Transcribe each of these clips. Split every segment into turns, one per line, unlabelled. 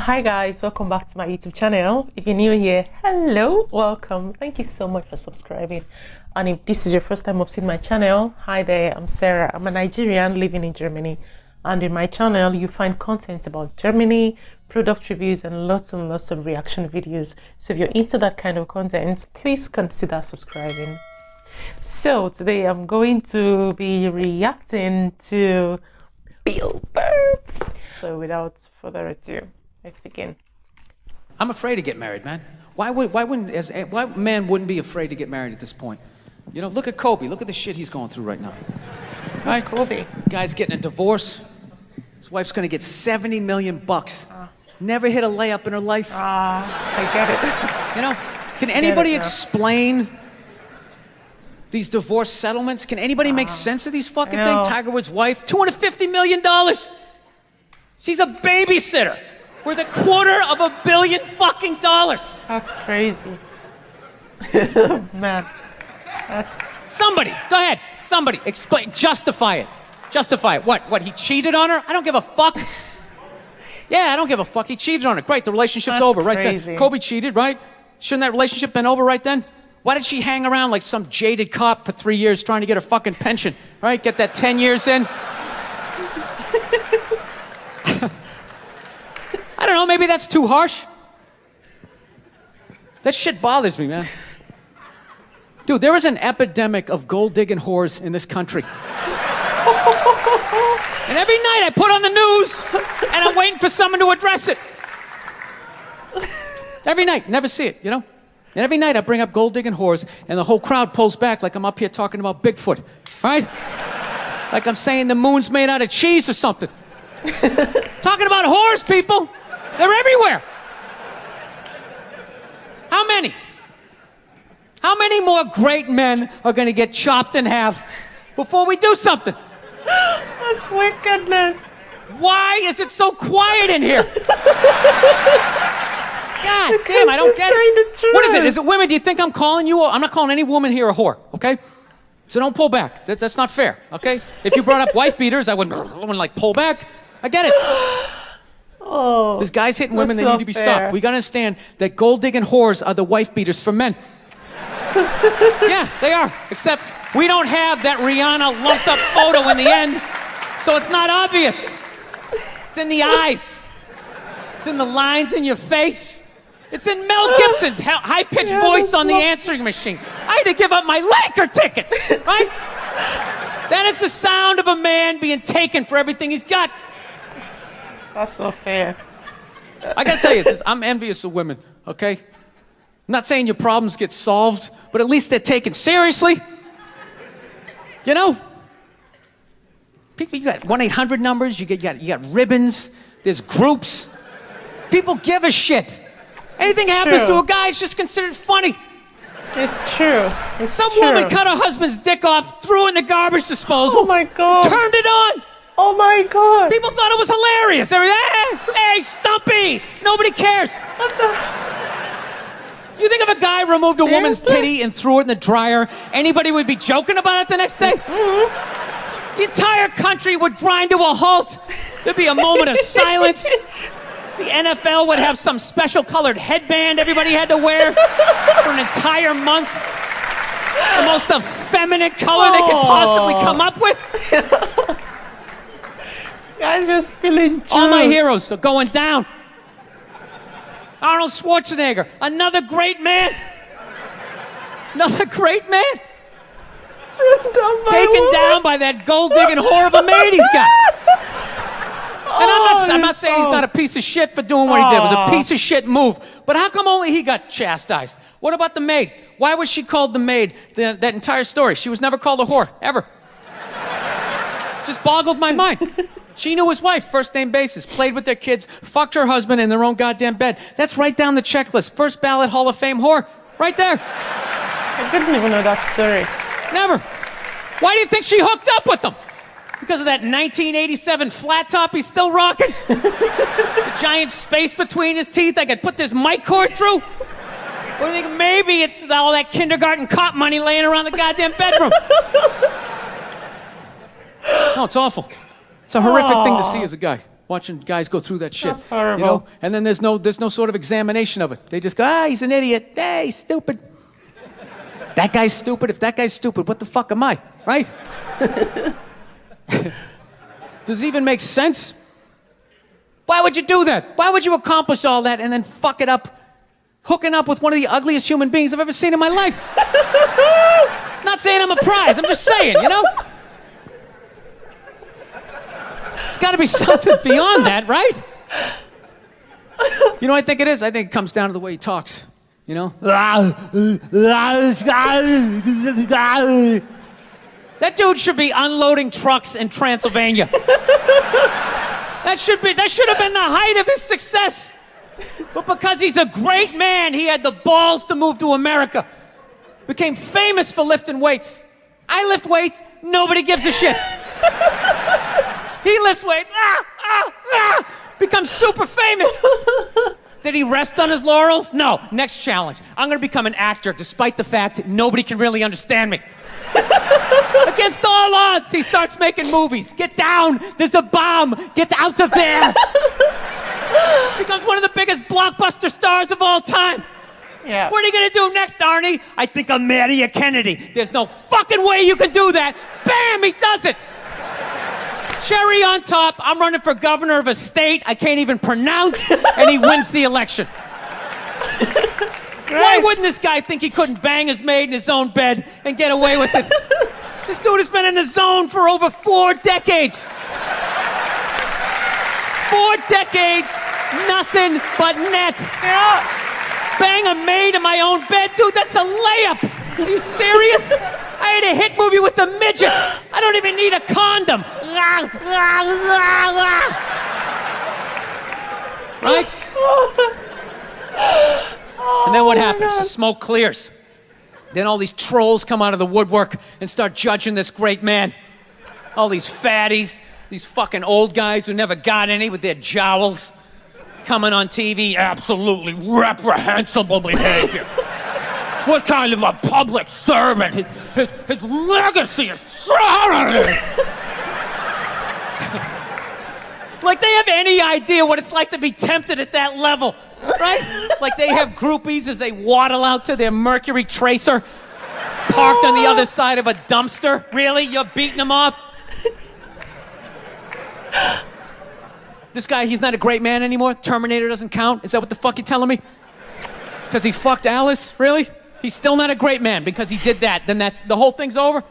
Hi guys, welcome back to my YouTube channel. If you're new here, hello, welcome. Thank you so much for subscribing. And if this is your first time of seeing my channel, hi there, I'm Sarah. I'm a Nigerian living in Germany, and in my channel you find content about Germany, product reviews, and lots of reaction videos. So if you're into that kind of content, please consider subscribing. So today I'm going to be reacting to Bill Burr. So without further ado, let's begin.
I'm afraid to get married, man. Why man wouldn't be afraid to get married at this point? You know, look at Kobe. Look at the shit he's going through right now.
Who's Kobe?
Guy's getting a divorce. His wife's gonna get $70 million. Never hit a layup in her life.
I get it.
You know, can anybody explain these divorce settlements? Can anybody make sense of these fucking things? Tiger Woods' wife, $250 million. She's a babysitter worth $250 million fucking dollars.
That's crazy. Man, that's...
Somebody, go ahead. Somebody, explain, justify it. Justify it. What, he cheated on her? I don't give a fuck. Yeah, I don't give a fuck. He cheated on her. Great, the relationship's over right then. Kobe cheated, right? Shouldn't that relationship been over right then? Why did she hang around like some jaded cop for 3 years trying to get her fucking pension, right? Get that 10 years in? I don't know, maybe that's too harsh. That shit bothers me, man. Dude, there is an epidemic of gold-digging whores in this country. And every night I put on the news, and I'm waiting for someone to address it. Every night, never see it, you know? And every night I bring up gold-digging whores, and the whole crowd pulls back like I'm up here talking about Bigfoot, right? Like I'm saying the moon's made out of cheese or something. Talking about whores, people. They're everywhere. How many? How many more great men are going to get chopped in half before we do something?
That's wickedness.
Why is it so quiet in here? God damn, I don't get it. What is it? Is it women? Do you think I'm calling you? I'm not calling any woman here a whore, okay? So don't pull back. That's not fair, okay? If you brought up wife beaters, I wouldn't like pull back. I get it.
Oh,
there's guys hitting women that need to be stopped. We gotta understand that gold-digging whores are the wife beaters for men. Yeah, they are. Except we don't have that Rihanna lumped up photo in the end, so it's not obvious. It's in the eyes. It's in the lines in your face. It's in Mel Gibson's high-pitched voice on the answering machine. I had to give up my Laker tickets, right? That is the sound of a man being taken for everything he's got.
That's not fair.
I gotta tell you this, I'm envious of women, okay? I'm not saying your problems get solved, but at least they're taken seriously. You know? People, you got 1-800 numbers, you got ribbons, there's groups. People give a shit. Anything happens to a guy, it's just considered funny.
It's true.
Some woman cut her husband's dick off, threw it in the garbage disposal.
Oh my God.
Turned it on.
Oh my God.
People thought it was hilarious. They were, hey, Stumpy. Nobody cares. You think if a guy removed a woman's titty and threw it in the dryer, anybody would be joking about it the next day? The entire country would grind to a halt. There'd be a moment of silence. The NFL would have some special colored headband everybody had to wear for an entire month. The most effeminate color they could possibly come up with.
Guys just spilling juice.
All my heroes are going down. Arnold Schwarzenegger, another great man. Another great man. Taken down by that gold-digging whore of a maid he's got. And I'm not saying he's not a piece of shit for doing what he did. It was a piece of shit move. But how come only he got chastised? What about the maid? Why was she called the maid that entire story? She was never called a whore, ever. Just boggled my mind. She knew his wife, first name basis, played with their kids, fucked her husband in their own goddamn bed. That's right down the checklist. First ballot Hall of Fame whore. Right there.
I didn't even know that story.
Never. Why do you think she hooked up with him? Because of that 1987 flat top he's still rocking? The giant space between his teeth I could put this mic cord through? Or do you think maybe it's all that kindergarten cop money laying around the goddamn bedroom? No, it's awful. It's a horrific thing to see as a guy. watching guys go through that shit.
That's horrible.
You know? And then there's no sort of examination of it. They just go, he's an idiot. Hey, he's stupid. That guy's stupid. If that guy's stupid, what the fuck am I? Right? Does it even make sense? Why would you do that? Why would you accomplish all that and then fuck it up hooking up with one of the ugliest human beings I've ever seen in my life? Not saying I'm a prize, I'm just saying, you know? It's got to be something beyond that, right? You know what I think it is? I think it comes down to the way he talks, you know? That dude should be unloading trucks in Transylvania. That should have been the height of his success. But because he's a great man, he had the balls to move to America. Became famous for lifting weights. I lift weights, nobody gives a shit. He lifts weights, becomes super famous. Did he rest on his laurels? No. Next challenge. I'm gonna become an actor despite the fact that nobody can really understand me. Against all odds, he starts making movies. Get down, there's a bomb, get out of there. Becomes one of the biggest blockbuster stars of all time.
Yeah.
What are you gonna do next, Arnie? I think I'll marry a Kennedy. There's no fucking way you can do that. Bam, he does it. Cherry on top, I'm running for governor of a state I can't even pronounce, and he wins the election. Why wouldn't this guy think he couldn't bang his maid in his own bed and get away with it? This dude has been in the zone for over 4 decades. 4 decades, nothing but net.
Yeah.
Bang a maid in my own bed? Dude, that's a layup. Are you serious? I had a hit movie with the midget. I don't even need a condom. Right? And then what happens? The smoke clears. Then all these trolls come out of the woodwork and start judging this great man. All these fatties, these fucking old guys who never got any with their jowls, coming on TV, absolutely reprehensible behavior. What kind of a public servant? His legacy is like they have any idea what it's like to be tempted at that level, right? Like they have groupies as they waddle out to their Mercury Tracer, parked on the other side of a dumpster. Really? You're beating them off? This guy, he's not a great man anymore? Terminator doesn't count? Is that what the fuck you're telling me? Because he fucked Alice? Really? He's still not a great man because he did that. Then the whole thing's over?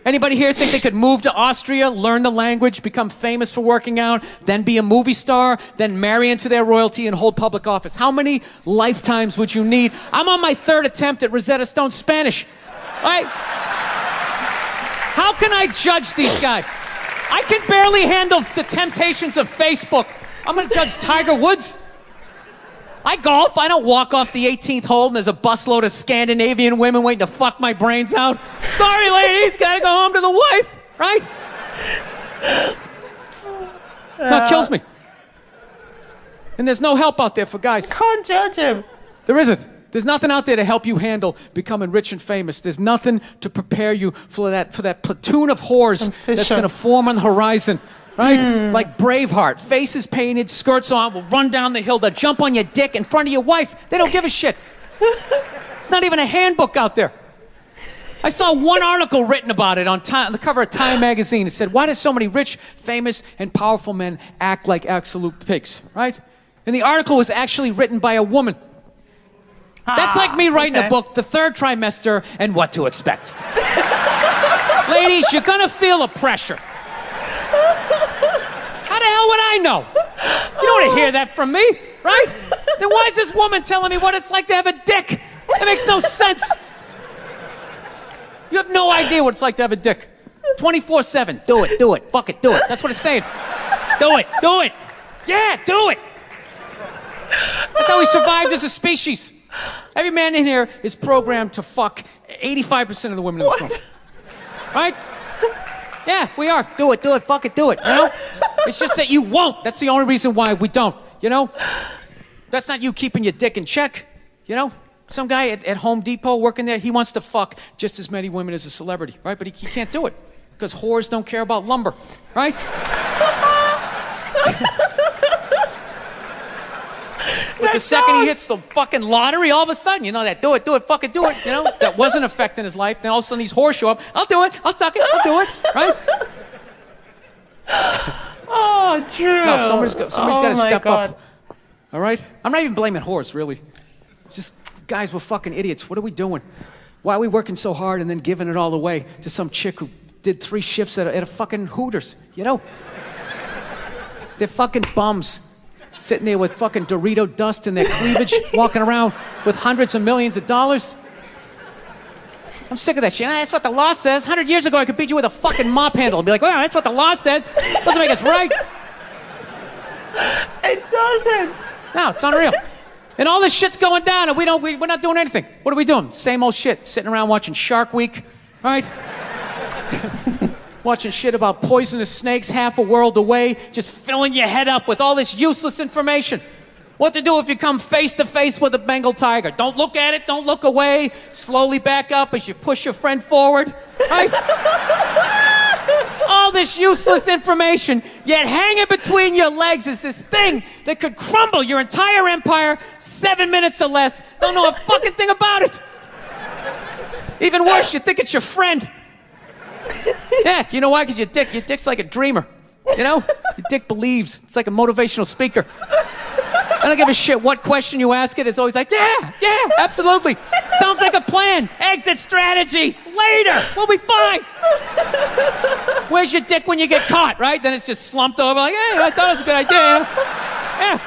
Anybody here think they could move to Austria, learn the language, become famous for working out, then be a movie star, then marry into their royalty and hold public office? How many lifetimes would you need? I'm on my 3rd attempt at Rosetta Stone Spanish. All right? How can I judge these guys? I can barely handle the temptations of Facebook. I'm gonna judge Tiger Woods. I golf. I don't walk off the 18th hole and there's a busload of Scandinavian women waiting to fuck my brains out. Sorry, ladies, gotta go home to the wife, right? No, it kills me. And there's no help out there for guys.
Can't judge him.
There isn't. There's nothing out there to help you handle becoming rich and famous. There's nothing to prepare you for that platoon of whores that's gonna form on the horizon. Right? Like Braveheart, faces painted, skirts on, will run down the hill, they'll jump on your dick in front of your wife. They don't give a shit. It's not even a handbook out there. I saw one article written about it on the cover of Time magazine. It said, why do so many rich, famous, and powerful men act like absolute pigs, right? And the article was actually written by a woman. That's like me writing a book, The Third Trimester, and What to Expect. Ladies, you're gonna feel a pressure. How the hell would I know? You don't want to hear that from me, right? Then why is this woman telling me what it's like to have a dick? That makes no sense. You have no idea what it's like to have a dick. 24/7. Do it. Fuck it, do it. That's what it's saying. Do it. Yeah, do it. That's how we survived as a species. Every man in here is programmed to fuck 85% of the women in this room. Right? Yeah, we are. Do it, fuck it, do it, you know? It's just that you won't. That's the only reason why we don't, you know? That's not you keeping your dick in check, you know? Some guy at Home Depot working there, he wants to fuck just as many women as a celebrity, right? But he can't do it because whores don't care about lumber, right? But the second he hits the fucking lottery, all of a sudden, you know that, do it, fucking do it, you know? That wasn't affecting his life. Then all of a sudden these whores show up. I'll do it, I'll suck it, I'll do it, right?
Oh, true.
No, somebody's got to step up. All right? I'm not even blaming whores, really. Just, guys, we're fucking idiots. What are we doing? Why are we working so hard and then giving it all away to some chick who did 3 shifts at a fucking Hooters, you know? They're fucking bums, sitting there with fucking Dorito dust in their cleavage, walking around with hundreds of millions of dollars. I'm sick of that shit. That's what the law says. 100 years ago, I could beat you with a fucking mop handle and be like, well, that's what the law says. Doesn't make us right.
It doesn't.
No, it's unreal. And all this shit's going down, and we're not doing anything. What are we doing? Same old shit. Sitting around watching Shark Week, right? Watching shit about poisonous snakes half a world away, just filling your head up with all this useless information. What to do if you come face to face with a Bengal tiger? Don't look at it, don't look away. Slowly back up as you push your friend forward, right? All this useless information, yet hanging between your legs is this thing that could crumble your entire empire 7 minutes or less. Don't know a fucking thing about it. Even worse, you think it's your friend. Yeah, you know why? Because your dick's like a dreamer. You know? Your dick believes. It's like a motivational speaker. I don't give a shit what question you ask it. It's always like, yeah, absolutely. Sounds like a plan. Exit strategy. Later. We'll be fine. Where's your dick when you get caught, right? Then it's just slumped over like, hey, I thought it was a good idea. Yeah.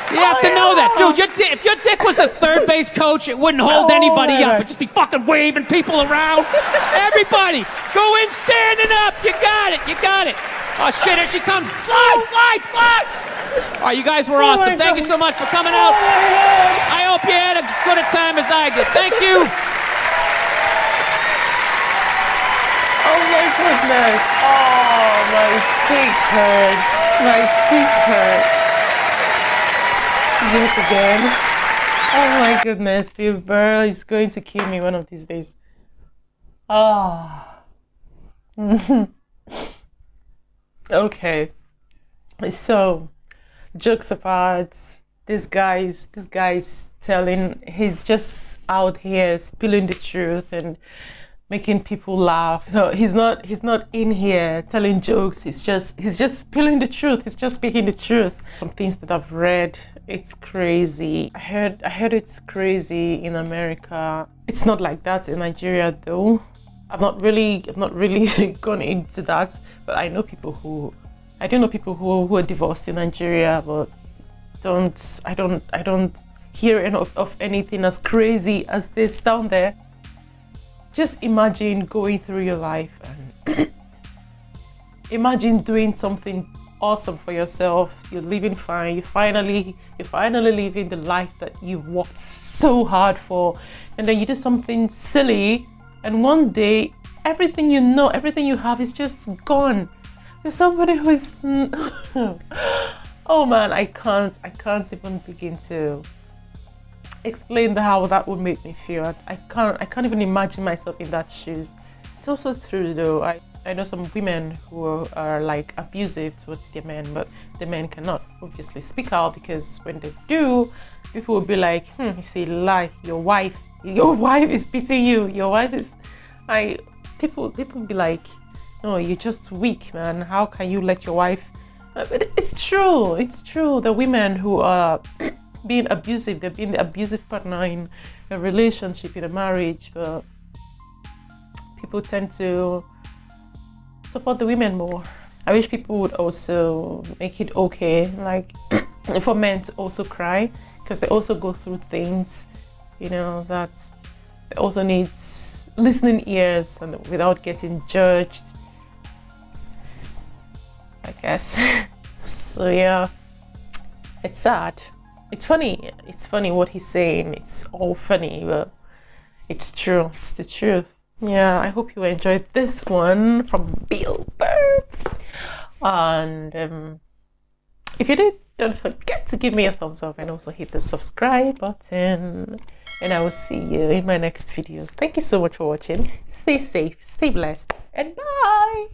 You have to know that. Dude, if your dick was a third base coach, it wouldn't hold anybody up. It'd just be fucking waving people around. Everybody, go in standing up. You got it. Oh, shit, here she comes. Slide. All right, you guys were awesome. Thank you so much for coming out. I hope you had as good a time as I did. Thank you.
Oh my goodness. Oh, my cheeks hurt. My cheeks hurt. Yet again. Oh my goodness. Bill Burr is going to kill me one of these days. Oh. Okay. So, jokes apart, this guy's telling, he's just out here spilling the truth and making people laugh. So he's not in here telling jokes. He's just spilling the truth. He's just speaking the truth. Some things that I've read, it's crazy. I heard it's crazy in America. It's not like that in Nigeria though. I've not really gone into that, but I do know people who are divorced in Nigeria, but I don't hear enough of anything as crazy as this down there. Just imagine going through your life and imagine doing something awesome for yourself. You're living fine. You're finally living the life that you've worked so hard for, and then you do something silly, and one day everything you know, everything you have is just gone. There's somebody who is oh man, I can't even begin to explain how that would make me feel. I can't even imagine myself in that shoes. It's also true though. I know some women who are like abusive towards their men, but the men cannot obviously speak out, because when they do, people will be like, you see, lie, your wife is beating you, your wife is people be like, no, you're just weak, man. How can you let your wife? But it's true. The women who are being abusive, they're being the abusive partner in a relationship, in a marriage, but people tend to support the women more. I wish people would also make it okay, like for men to also cry, because they also go through things, you know, that they also need listening ears and without getting judged, I guess. So yeah, it's sad. It's funny what he's saying. It's all funny, but it's true. It's the truth. Yeah, I hope you enjoyed this one from Bill Burr. And if you did, don't forget to give me a thumbs up and also hit the subscribe button. And I will see you in my next video. Thank you so much for watching. Stay safe, stay blessed, and bye.